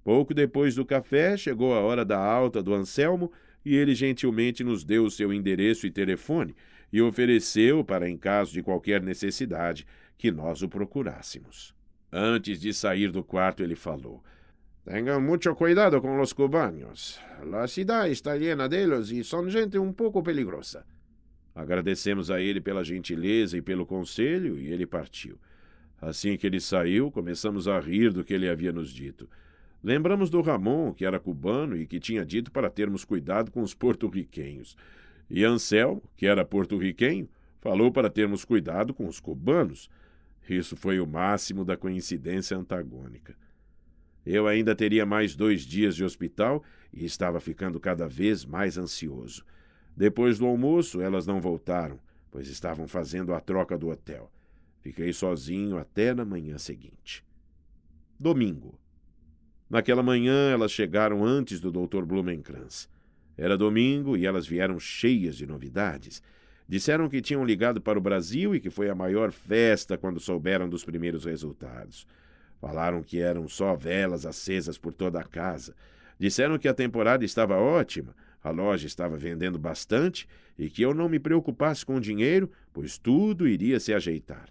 Pouco depois do café, chegou a hora da alta do Anselmo e ele gentilmente nos deu o seu endereço e telefone e ofereceu para, em caso de qualquer necessidade, que nós o procurássemos. Antes de sair do quarto, ele falou: "Tengan mucho cuidado con los cubanos. La ciudad está llena deles y son gente un poco peligrosa." Agradecemos a ele pela gentileza e pelo conselho e ele partiu. Assim que ele saiu, começamos a rir do que ele havia nos dito. Lembramos do Ramon, que era cubano e que tinha dito para termos cuidado com os porto-riquenhos. E Anselmo, que era porto-riquenho, falou para termos cuidado com os cubanos. Isso foi o máximo da coincidência antagônica. Eu ainda teria mais 2 dias de hospital e estava ficando cada vez mais ansioso. Depois do almoço, elas não voltaram, pois estavam fazendo a troca do hotel. Fiquei sozinho até na manhã seguinte. Domingo. Naquela manhã, elas chegaram antes do Dr. Blumenkranz. Era domingo e elas vieram cheias de novidades. Disseram que tinham ligado para o Brasil e que foi a maior festa quando souberam dos primeiros resultados. Falaram que eram só velas acesas por toda a casa. Disseram que a temporada estava ótima, a loja estava vendendo bastante e que eu não me preocupasse com o dinheiro, pois tudo iria se ajeitar.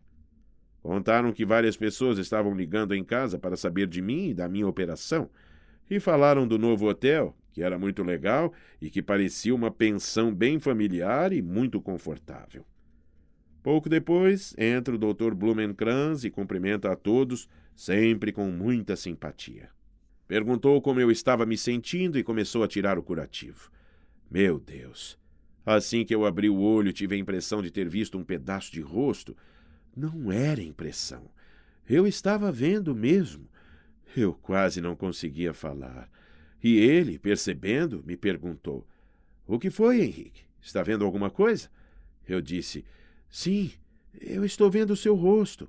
Contaram que várias pessoas estavam ligando em casa para saber de mim e da minha operação, e falaram do novo hotel, que era muito legal e que parecia uma pensão bem familiar e muito confortável. Pouco depois, entra o Dr. Blumenkranz e cumprimenta a todos, sempre com muita simpatia. Perguntou como eu estava me sentindo e começou a tirar o curativo. Meu Deus! Assim que eu abri o olho, tive a impressão de ter visto um pedaço de rosto. Não era impressão. Eu estava vendo mesmo. Eu quase não conseguia falar. E ele, percebendo, me perguntou: "O que foi, Henrique? Está vendo alguma coisa?" Eu disse: "Sim, eu estou vendo o seu rosto."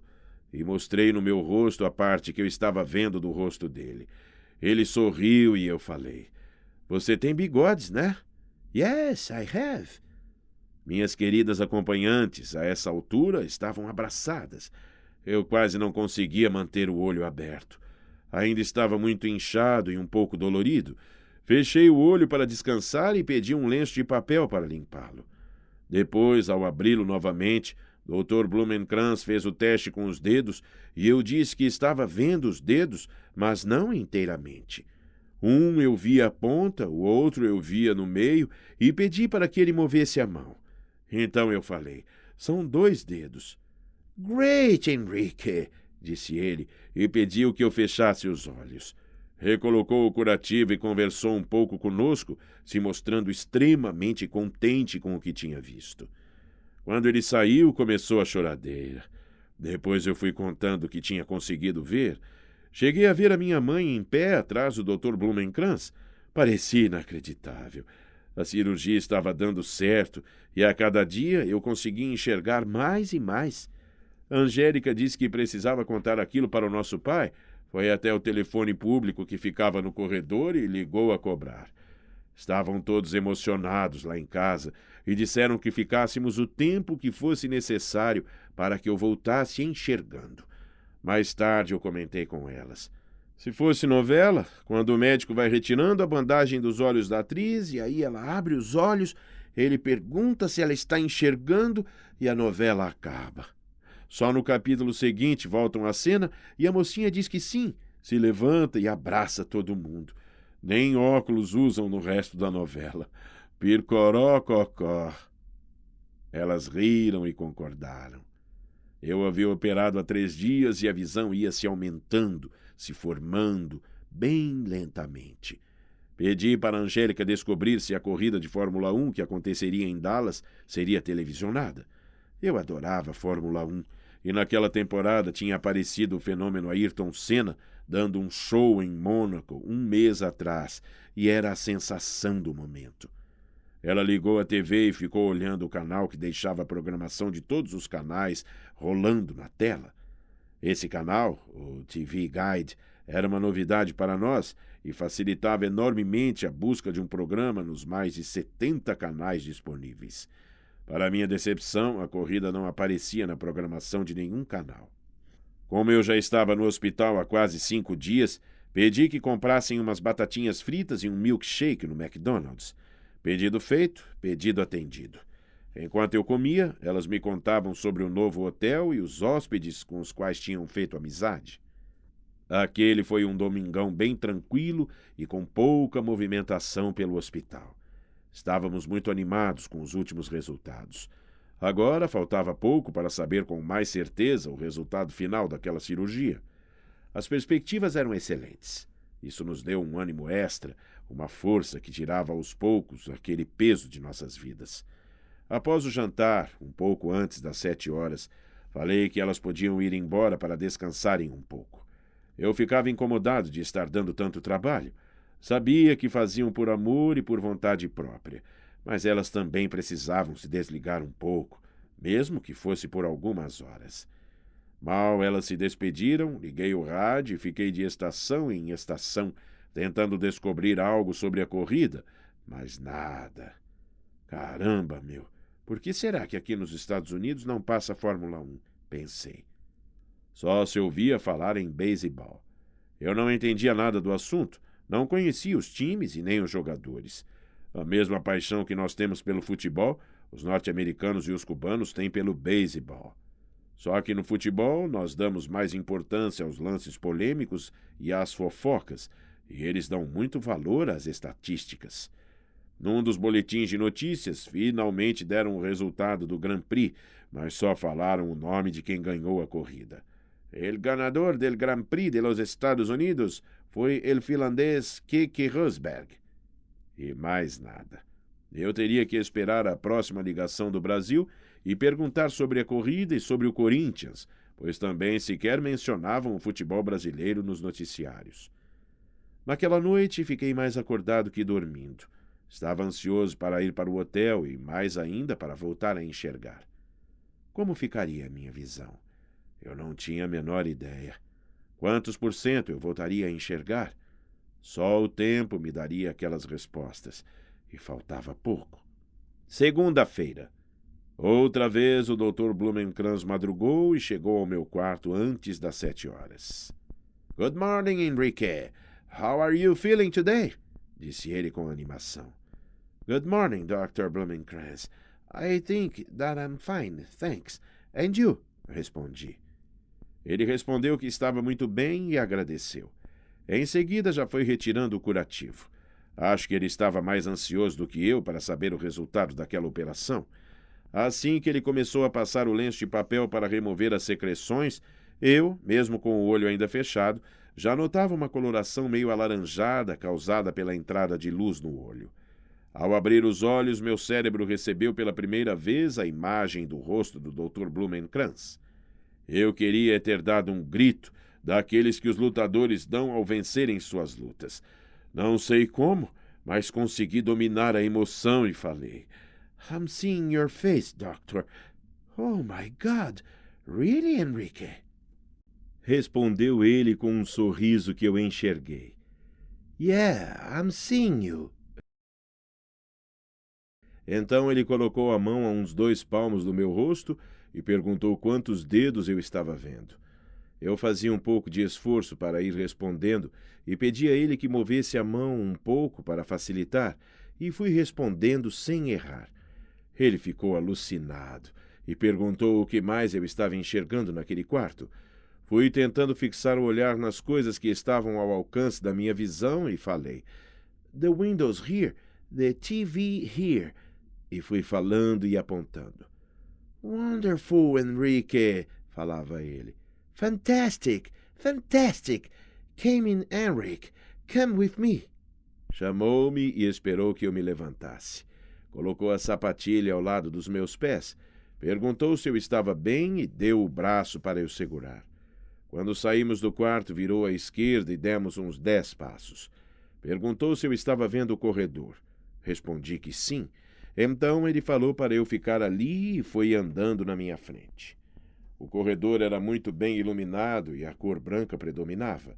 E mostrei no meu rosto a parte que eu estava vendo do rosto dele. Ele sorriu e eu falei: "Você tem bigodes, né?" "Yes, I have." Minhas queridas acompanhantes, a essa altura, estavam abraçadas. Eu quase não conseguia manter o olho aberto. Ainda estava muito inchado e um pouco dolorido. Fechei o olho para descansar e pedi um lenço de papel para limpá-lo. Depois, ao abri-lo novamente, Dr. Blumenkranz fez o teste com os dedos e eu disse que estava vendo os dedos, mas não inteiramente. Um eu via a ponta, o outro eu via no meio e pedi para que ele movesse a mão. Então eu falei: "São 2 dedos." "Great, Henrique!" disse ele e pediu que eu fechasse os olhos. Recolocou o curativo e conversou um pouco conosco, se mostrando extremamente contente com o que tinha visto. Quando ele saiu, começou a choradeira. Depois eu fui contando o que tinha conseguido ver. Cheguei a ver a minha mãe em pé atrás do Dr. Blumenkranz. Parecia inacreditável. A cirurgia estava dando certo e a cada dia eu conseguia enxergar mais e mais. Angélica disse que precisava contar aquilo para o nosso pai. Foi até o telefone público que ficava no corredor e ligou a cobrar. Estavam todos emocionados lá em casa e disseram que ficássemos o tempo que fosse necessário para que eu voltasse enxergando. Mais tarde eu comentei com elas. Se fosse novela, quando o médico vai retirando a bandagem dos olhos da atriz e aí ela abre os olhos, ele pergunta se ela está enxergando e a novela acaba. Só no capítulo seguinte voltam à cena e a mocinha diz que sim, se levanta e abraça todo mundo. Nem óculos usam no resto da novela. Pircoró-cocó. Elas riram e concordaram. Eu havia operado há 3 dias e a visão ia se aumentando, se formando, bem lentamente. Pedi para a Angélica descobrir se a corrida de Fórmula 1 que aconteceria em Dallas seria televisionada. Eu adorava Fórmula 1 e naquela temporada tinha aparecido o fenômeno Ayrton Senna dando um show em Mônaco 1 mês atrás e era a sensação do momento. Ela ligou a TV e ficou olhando o canal que deixava a programação de todos os canais rolando na tela. Esse canal, o TV Guide, era uma novidade para nós e facilitava enormemente a busca de um programa nos mais de 70 canais disponíveis. Para minha decepção, a corrida não aparecia na programação de nenhum canal. Como eu já estava no hospital há quase 5 dias, pedi que comprassem umas batatinhas fritas e um milkshake no McDonald's. Pedido feito, pedido atendido. Enquanto eu comia, elas me contavam sobre o novo hotel e os hóspedes com os quais tinham feito amizade. Aquele foi um domingão bem tranquilo e com pouca movimentação pelo hospital. Estávamos muito animados com os últimos resultados. Agora faltava pouco para saber com mais certeza o resultado final daquela cirurgia. As perspectivas eram excelentes. Isso nos deu um ânimo extra, uma força que tirava aos poucos aquele peso de nossas vidas. Após o jantar, um pouco antes das 7 horas, falei que elas podiam ir embora para descansarem um pouco. Eu ficava incomodado de estar dando tanto trabalho. Sabia que faziam por amor e por vontade própria, mas elas também precisavam se desligar um pouco, mesmo que fosse por algumas horas. Mal elas se despediram, liguei o rádio e fiquei de estação em estação, tentando descobrir algo sobre a corrida, mas nada. Caramba, meu, por que será que aqui nos Estados Unidos não passa Fórmula 1? Pensei. Só se ouvia falar em beisebol. Eu não entendia nada do assunto, não conhecia os times e nem os jogadores. A mesma paixão que nós temos pelo futebol, os norte-americanos e os cubanos têm pelo beisebol. Só que no futebol nós damos mais importância aos lances polêmicos e às fofocas, e eles dão muito valor às estatísticas. Num dos boletins de notícias, finalmente deram o resultado do Grand Prix, mas só falaram o nome de quem ganhou a corrida. El ganador del Grand Prix de los Estados Unidos foi el finlandês Keke Rosberg. E mais nada. Eu teria que esperar a próxima ligação do Brasil e perguntar sobre a corrida e sobre o Corinthians, pois também sequer mencionavam o futebol brasileiro nos noticiários. Naquela noite fiquei mais acordado que dormindo. Estava ansioso para ir para o hotel e mais ainda para voltar a enxergar. Como ficaria a minha visão? Eu não tinha a menor ideia. Quantos por cento eu voltaria a enxergar? Só o tempo me daria aquelas respostas, e faltava pouco. Segunda-feira. Outra vez o Dr. Blumenkranz madrugou e chegou ao meu quarto antes das 7 horas. "Good morning, Enrique. How are you feeling today?" disse ele com animação. "Good morning, Dr. Blumenkranz. I think that I'm fine, thanks. And you?" respondi. Ele respondeu que estava muito bem e agradeceu. Em seguida já foi retirando o curativo. Acho que ele estava mais ansioso do que eu para saber o resultado daquela operação. Assim que ele começou a passar o lenço de papel para remover as secreções, eu, mesmo com o olho ainda fechado, já notava uma coloração meio alaranjada causada pela entrada de luz no olho. Ao abrir os olhos, meu cérebro recebeu pela primeira vez a imagem do rosto do Dr. Blumenkranz. Eu queria ter dado um grito, daqueles que os lutadores dão ao vencerem suas lutas. Não sei como, mas consegui dominar a emoção e falei: "I'm seeing your face, doctor. Oh, my God! Really, Enrique?" Respondeu ele com um sorriso que eu enxerguei. "Yeah, I'm seeing you." Então ele colocou a mão a uns 2 palmos do meu rosto e perguntou quantos dedos eu estava vendo. Eu fazia um pouco de esforço para ir respondendo e pedi a ele que movesse a mão um pouco para facilitar, e fui respondendo sem errar. Ele ficou alucinado e perguntou o que mais eu estava enxergando naquele quarto. Fui tentando fixar o olhar nas coisas que estavam ao alcance da minha visão e falei: The windows here, the TV here. E fui falando e apontando. Wonderful, Enrique, falava ele. Fantastic, fantastic. Come in, Enrique. Come with me. Chamou-me e esperou que eu me levantasse. Colocou a sapatilha ao lado dos meus pés, perguntou se eu estava bem e deu o braço para eu segurar. Quando saímos do quarto, virou à esquerda e demos uns 10 passos. Perguntou se eu estava vendo o corredor. Respondi que sim. Então ele falou para eu ficar ali e foi andando na minha frente. O corredor era muito bem iluminado e a cor branca predominava.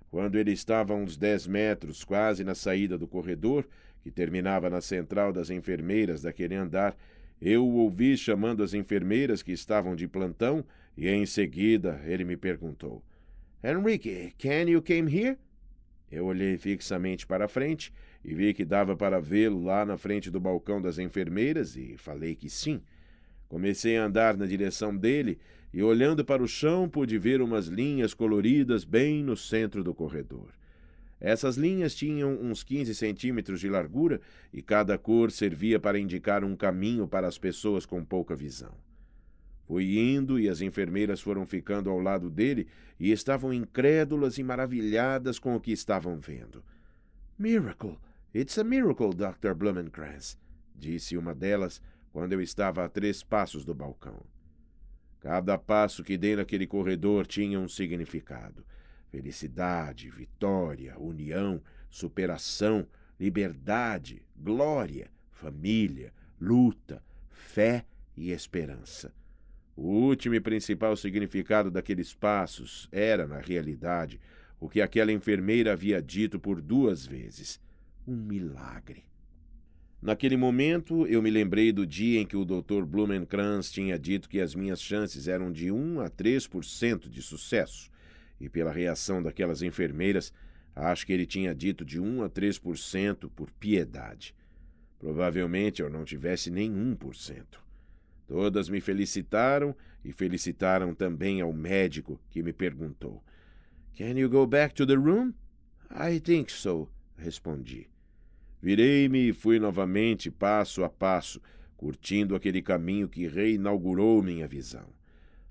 Quando ele estava a uns 10 metros, quase na saída do corredor, que terminava na central das enfermeiras daquele andar, eu o ouvi chamando as enfermeiras que estavam de plantão e, em seguida, ele me perguntou: Enrique, can you come here? Eu olhei fixamente para a frente e vi que dava para vê-lo lá na frente do balcão das enfermeiras e falei que sim. Comecei a andar na direção dele e, olhando para o chão, pude ver umas linhas coloridas bem no centro do corredor. Essas linhas tinham uns 15 centímetros de largura e cada cor servia para indicar um caminho para as pessoas com pouca visão. Fui indo e as enfermeiras foram ficando ao lado dele e estavam incrédulas e maravilhadas com o que estavam vendo. Miracle! It's a miracle, Dr. Blumenkranz, disse uma delas quando eu estava a 3 passos do balcão. Cada passo que dei naquele corredor tinha um significado. Felicidade, vitória, união, superação, liberdade, glória, família, luta, fé e esperança. O último e principal significado daqueles passos era, na realidade, o que aquela enfermeira havia dito por 2 vezes: um milagre. Naquele momento, eu me lembrei do dia em que o Dr. Blumenkranz tinha dito que as minhas chances eram de 1 a 3% de sucesso, e pela reação daquelas enfermeiras, acho que ele tinha dito de 1 a 3% por piedade. Provavelmente eu não tivesse nem 1%. Todas me felicitaram e felicitaram também ao médico, que me perguntou: Can you go back to the room? I think so, respondi. Virei-me e fui novamente passo a passo, curtindo aquele caminho que reinaugurou minha visão.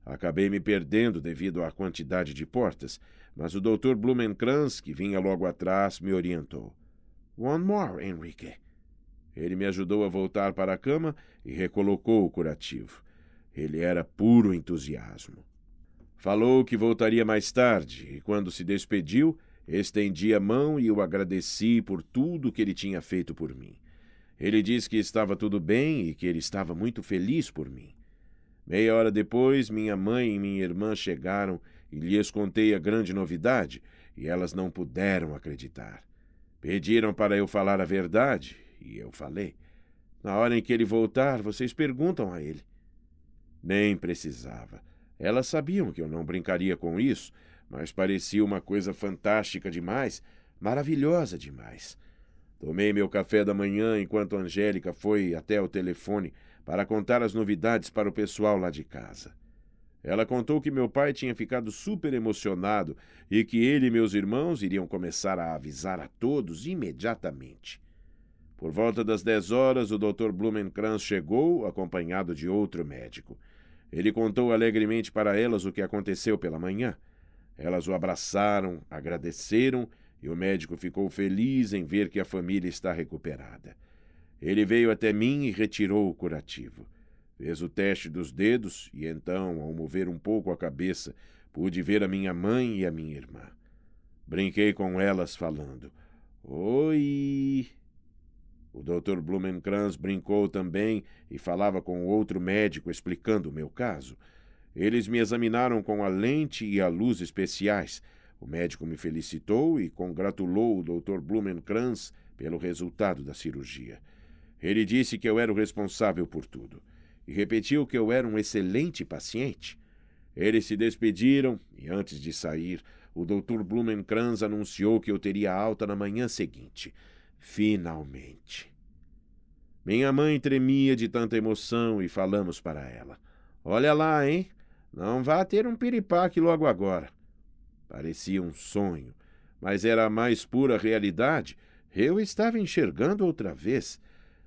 Acabei me perdendo devido à quantidade de portas, mas o Dr. Blumenkranz, que vinha logo atrás, me orientou. One more, Enrique. Ele me ajudou a voltar para a cama e recolocou o curativo. Ele era puro entusiasmo. Falou que voltaria mais tarde e, quando se despediu, estendi a mão e o agradeci por tudo que ele tinha feito por mim. Ele disse que estava tudo bem e que ele estava muito feliz por mim. Meia hora depois, minha mãe e minha irmã chegaram e lhes contei a grande novidade e elas não puderam acreditar. Pediram para eu falar a verdade e eu falei. Na hora em que ele voltar, vocês perguntam a ele. Nem precisava. Elas sabiam que eu não brincaria com isso, mas parecia uma coisa fantástica demais, maravilhosa demais. Tomei meu café da manhã enquanto Angélica foi até o telefone para contar as novidades para o pessoal lá de casa. Ela contou que meu pai tinha ficado super emocionado e que ele e meus irmãos iriam começar a avisar a todos imediatamente. Por volta das 10 horas, o Dr. Blumenkranz chegou, acompanhado de outro médico. Ele contou alegremente para elas o que aconteceu pela manhã. Elas o abraçaram, agradeceram e o médico ficou feliz em ver que a família está recuperada. Ele veio até mim e retirou o curativo. Fez o teste dos dedos e então, ao mover um pouco a cabeça, pude ver a minha mãe e a minha irmã. Brinquei com elas falando: Oi! O Dr. Blumenkranz brincou também e falava com outro médico explicando o meu caso. Eles me examinaram com a lente e a luz especiais. O médico me felicitou e congratulou o Dr. Blumenkranz pelo resultado da cirurgia. Ele disse que eu era o responsável por tudo e repetiu que eu era um excelente paciente. Eles se despediram e, antes de sair, o Dr. Blumenkranz anunciou que eu teria alta na manhã seguinte. Finalmente. Minha mãe tremia de tanta emoção e falamos para ela. Olha lá, hein? Não vá ter um piripaque logo agora. Parecia um sonho, mas era a mais pura realidade Eu estava enxergando outra vez.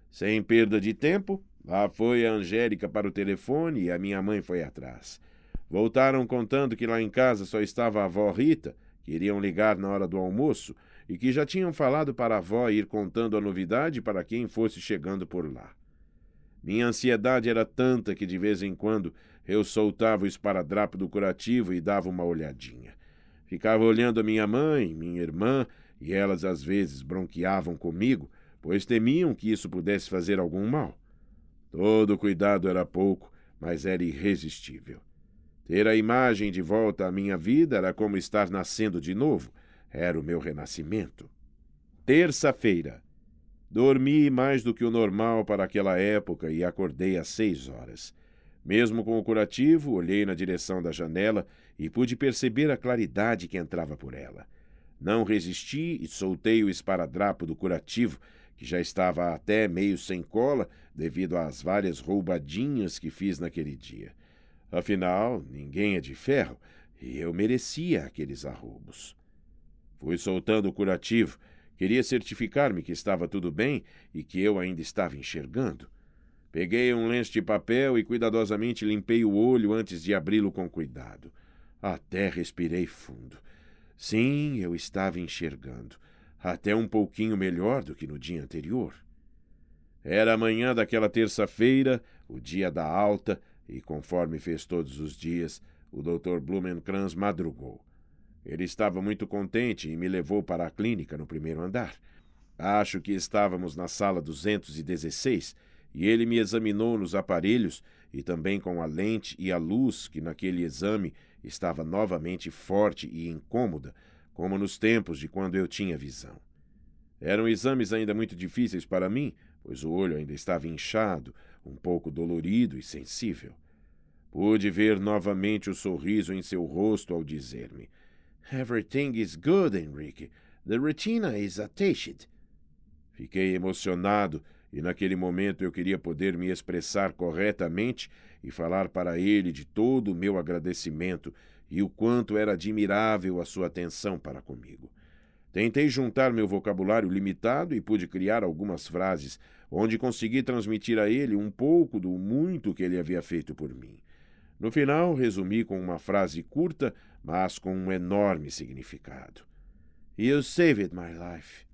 Sem perda de tempo, lá foi a Angélica para o telefone e a minha mãe foi atrás. Voltaram contando que lá em casa só estava a avó Rita, que iriam ligar na hora do almoço, e que já tinham falado para a avó ir contando a novidade para quem fosse chegando por lá. Minha ansiedade era tanta que de vez em quando eu soltava o esparadrapo do curativo e dava uma olhadinha. Ficava olhando a minha mãe, minha irmã, e elas às vezes bronqueavam comigo, pois temiam que isso pudesse fazer algum mal. Todo cuidado era pouco, mas era irresistível. Ter a imagem de volta à minha vida era como estar nascendo de novo. Era o meu renascimento. Terça-feira. Dormi mais do que o normal para aquela época e acordei às 6 horas. Mesmo com o curativo, olhei na direção da janela e pude perceber a claridade que entrava por ela. Não resisti e soltei o esparadrapo do curativo, que já estava até meio sem cola devido às várias roubadinhas que fiz naquele dia. Afinal, ninguém é de ferro e eu merecia aqueles arroubos. Fui soltando o curativo. Queria certificar-me que estava tudo bem e que eu ainda estava enxergando. Peguei um lenço de papel e cuidadosamente limpei o olho antes de abri-lo com cuidado. Até respirei fundo. Sim, eu estava enxergando. Até um pouquinho melhor do que no dia anterior. Era a manhã daquela terça-feira, o dia da alta, e conforme fez todos os dias, o Dr. Blumenkranz madrugou. Ele estava muito contente e me levou para a clínica no primeiro andar. Acho que estávamos na sala 216 e ele me examinou nos aparelhos e também com a lente e a luz que naquele exame estava novamente forte e incômoda, como nos tempos de quando eu tinha visão. Eram exames ainda muito difíceis para mim, pois o olho ainda estava inchado, um pouco dolorido e sensível. Pude ver novamente o sorriso em seu rosto ao dizer-me: "Everything is good, Henrique. The retina is attached." Fiquei emocionado e naquele momento eu queria poder me expressar corretamente e falar para ele de todo o meu agradecimento e o quanto era admirável a sua atenção para comigo. Tentei juntar meu vocabulário limitado e pude criar algumas frases onde consegui transmitir a ele um pouco do muito que ele havia feito por mim. No final, resumi com uma frase curta, mas com um enorme significado. "You saved my life."